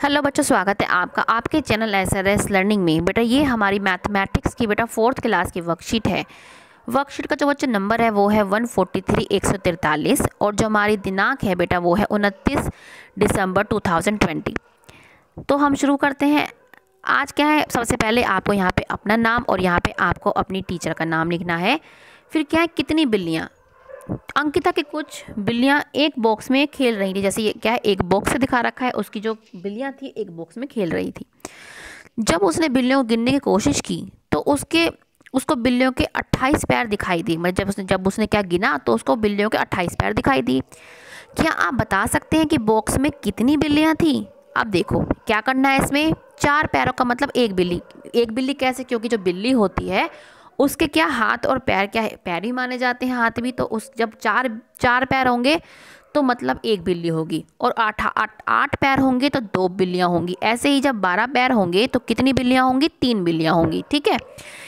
Hello बच्चों, स्वागत है आपका आपके चैनल एसआरएस लर्निंग में। बेटा ये हमारी मैथमेटिक्स की बेटा 4th क्लास की वर्कशीट है। वर्कशीट का जो बच्चों नंबर है वो है 143 143 और जो हमारी दिनांक है बेटा वो है 29 दिसंबर 2020। तो हम शुरू करते हैं। आज क्या है, सबसे पहले आपको यहाँ पे अपना नाम और यहाँ पे आपको अपनी टीचर का नाम लिखना है। फिर क्या है, कितनी बिल्लियाँ। अंकिता की कुछ बिल्लियाँ एक बॉक्स में खेल रही थी। जैसे ये क्या है, एक बॉक्स से दिखा रखा है, उसकी जो बिल्लियाँ थी एक बॉक्स में खेल रही थी। जब उसने बिल्लियों को गिनने की कोशिश की तो उसको बिल्लियों के 28 पैर दिखाई दी। मतलब जब उसने क्या गिना तो उसको बिल्लियों के 28 पैर दिखाई दी। क्या आप बता सकते हैं कि बॉक्स में कितनी बिल्लियाँ थी? अब देखो क्या करना है इसमें। 4 पैरों का मतलब एक बिल्ली कैसे, क्योंकि जो बिल्ली होती है उसके क्या हाथ और पैर, क्या है पैर ही माने जाते हैं, हाथ भी। तो उस जब चार पैर होंगे तो मतलब एक बिल्ली होगी, और आठ पैर होंगे तो 2 बिल्लियाँ होंगी। ऐसे ही जब 12 पैर होंगे तो कितनी बिल्लियाँ होंगी? 3 बिल्लियाँ होंगी। ठीक है,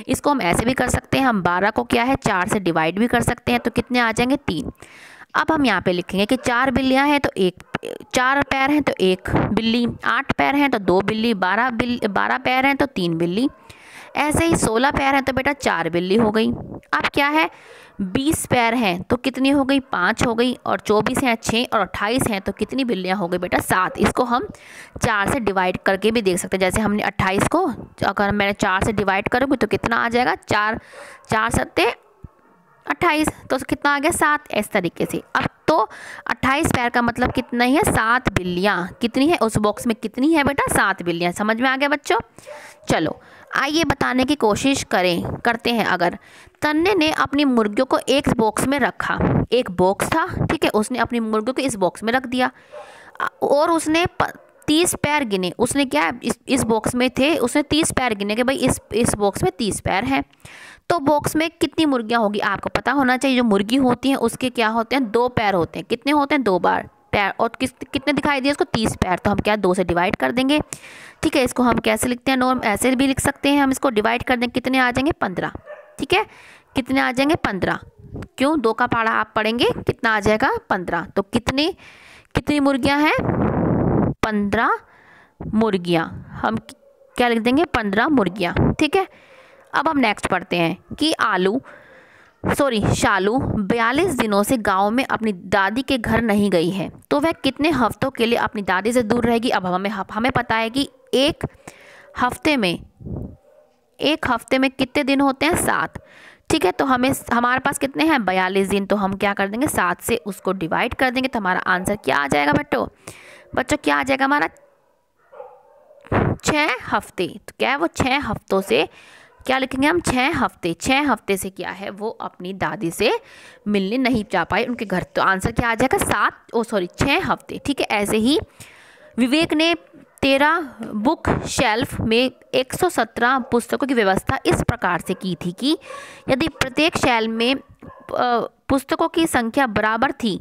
इसको हम ऐसे भी कर सकते हैं, हम 12 को क्या है 4 से डिवाइड भी कर सकते हैं, तो कितने आ जाएंगे? 3। अब हम यहाँ पे लिखेंगे कि 4 बिल्लियाँ हैं तो 4 पैर हैं तो 1 बिल्ली, 8 पैर हैं तो 2 बिल्ली, 12 पैर हैं तो 3 बिल्ली। ऐसे ही 16 पैर हैं तो बेटा 4 बिल्ली हो गई। अब क्या है, 20 पैर हैं तो कितनी हो गई? 5 हो गई। और 24 हैं 6, और 28 हैं तो कितनी बिल्लियाँ हो गई बेटा? 7। इसको हम 4 से डिवाइड करके भी देख सकते हैं। जैसे हमने 28 को अगर मैं 4 से डिवाइड करूँगी तो कितना आ जाएगा? 4 सत्ते 28, तो कितना आ गया? 7। इस तरीके से। अब तो 28 पैर का मतलब कितना ही है? 7 बिल्लियाँ। कितनी है उस बॉक्स में? कितनी है बेटा? 7 बिल्लियाँ। समझ में आ गया बच्चों? चलो आइए बताने की कोशिश करते हैं। अगर तन्ने ने अपनी मुर्गियों को एक बॉक्स में रखा, एक बॉक्स था, ठीक है, उसने अपनी मुर्गियों को इस बॉक्स में रख दिया और उसने 30 पैर गिने। उसने क्या इस बॉक्स में थे, उसने 30 पैर गिने कि भाई इस बॉक्स में 30 पैर हैं। तो बॉक्स में कितनी मुर्गियाँ होगी? आपको पता होना चाहिए। जो मुर्गी होती हैं उसके क्या होते हैं? 2 पैर होते हैं। कितने होते हैं? 2 बार पैर। और कितने दिखाई दिए उसको? 30 पैर। तो हम क्या 2 से डिवाइड कर देंगे। ठीक है, इसको हम कैसे लिखते हैं? नॉर्म ऐसे भी लिख सकते हैं। हम इसको डिवाइड कर देंगे, कितने आ जाएंगे? 15। ठीक है, कितने आ जाएंगे? 15। क्यों? 2 का पहाड़ा आप पढ़ेंगे, कितना आ जाएगा? 15। तो कितनी मुर्गियाँ हैं? 15 मुर्गियाँ। हम क्या लिख देंगे? 15 मुर्गियाँ। ठीक है, अब हम नेक्स्ट पढ़ते हैं कि शालू 42 दिनों से गांव में अपनी दादी के घर नहीं गई है, तो वह कितने हफ्तों के लिए अपनी दादी से दूर रहेगी? अब हमें पता है कि एक हफ्ते में कितने दिन होते हैं? 7। ठीक है, तो हमारे पास कितने हैं? 42 दिन। तो हम क्या कर देंगे? 7 से उसको डिवाइड कर देंगे, तो हमारा आंसर क्या आ जाएगा बच्चों क्या आ जाएगा हमारा? 6 हफ्ते। तो क्या है वो? 6 हफ्तों से क्या लिखेंगे हम? 6 हफ्ते से क्या है वो अपनी दादी से मिलने नहीं जा पाए उनके घर। तो आंसर क्या आ जाएगा? 6 हफ्ते। ठीक है, ऐसे ही विवेक ने 13 बुक शेल्फ में 117 पुस्तकों की व्यवस्था इस प्रकार से की थी कि यदि प्रत्येक शेल्फ में पुस्तकों की संख्या बराबर थी।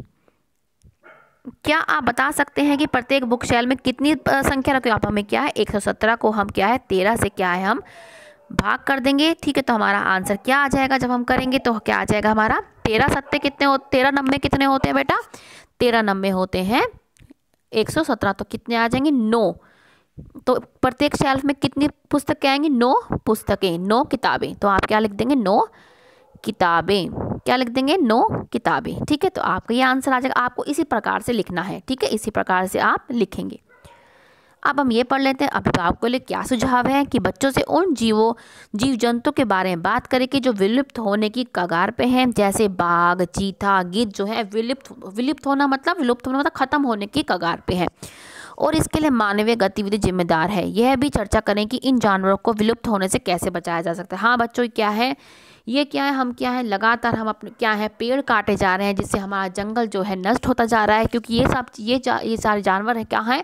क्या आप बता सकते हैं कि प्रत्येक बुक शेल्फ में कितनी संख्या रखी? आप हमें क्या है 117 को हम क्या है 13 से क्या है हम भाग कर देंगे। ठीक है, तो हमारा आंसर क्या आ जाएगा? जब हम करेंगे तो क्या आ जाएगा हमारा? 13 सत्ते कितने होते? 13 नब्बे कितने होते हैं बेटा? 13 नब्बे होते हैं 117। तो कितने आ जाएंगे? 9। तो प्रत्येक शेल्फ में कितनी पुस्तकें आएंगी? 9 पुस्तकें, 9 किताबें। तो आप क्या लिख देंगे? 9 किताबें। क्या लिख देंगे? 9 किताबें। ठीक है, तो आपका ये आंसर आ जाएगा। आपको इसी प्रकार से लिखना है। ठीक है, इसी प्रकार से आप लिखेंगे। अब हम ये पढ़ लेते हैं। अभी तो आपको लिए क्या सुझाव है कि बच्चों से उन जीव जंतु के बारे में बात करें कि जो विलुप्त होने की कगार पे हैं, जैसे बाघ, चीता, गिद्ध जो है विलुप्त होना मतलब खत्म होने की कगार पे है, और इसके लिए मानवीय गतिविधि जिम्मेदार है। यह भी चर्चा करें कि इन जानवरों को विलुप्त होने से कैसे बचाया जा सकता है। हाँ बच्चों, क्या है ये? क्या है हम क्या है लगातार हम अपने क्या है पेड़ काटे जा रहे हैं, जिससे हमारा जंगल जो है नष्ट होता जा रहा है। क्योंकि ये सारे जानवर है क्या है,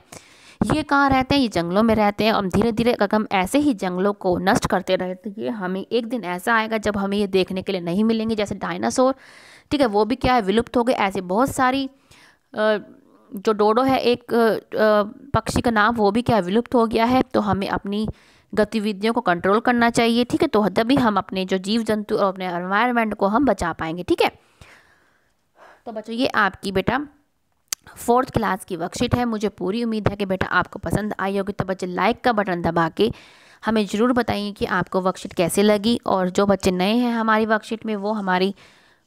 ये कहाँ रहते हैं? ये जंगलों में रहते हैं। हम धीरे धीरे अगर हम ऐसे ही जंगलों को नष्ट करते रहे तो ये हमें एक दिन ऐसा आएगा जब हमें ये देखने के लिए नहीं मिलेंगे। जैसे डायनासोर, ठीक है, वो भी क्या है विलुप्त हो गए। ऐसे बहुत सारी जो डोडो है एक पक्षी का नाम, वो भी क्या विलुप्त हो गया है। तो हमें अपनी गतिविधियों को कंट्रोल करना चाहिए। ठीक है, तो तभी हम अपने जो जीव जंतु और अपने एनवायरनमेंट को हम बचा पाएंगे। ठीक है, तो बच्चों ये आपकी बेटा 4th क्लास की वर्कशीट है। मुझे पूरी उम्मीद है कि बेटा आपको पसंद आई होगी। तो बच्चे लाइक का बटन दबा के हमें ज़रूर बताइए कि आपको वर्कशीट कैसे लगी। और जो बच्चे नए हैं हमारी वर्कशीट में, वो हमारी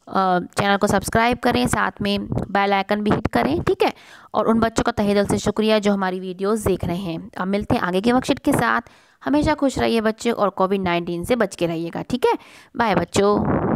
चैनल को सब्सक्राइब करें, साथ में बेल आइकन भी हिट करें, ठीक है। और उन बच्चों का तहे दिल से शुक्रिया जो हमारी वीडियोस देख रहे हैं। अब मिलते हैं आगे की वर्कशीट के साथ। हमेशा खुश रहिए बच्चे और कोविड-19 से बच के रहिएगा, ठीक है। बाय बच्चों।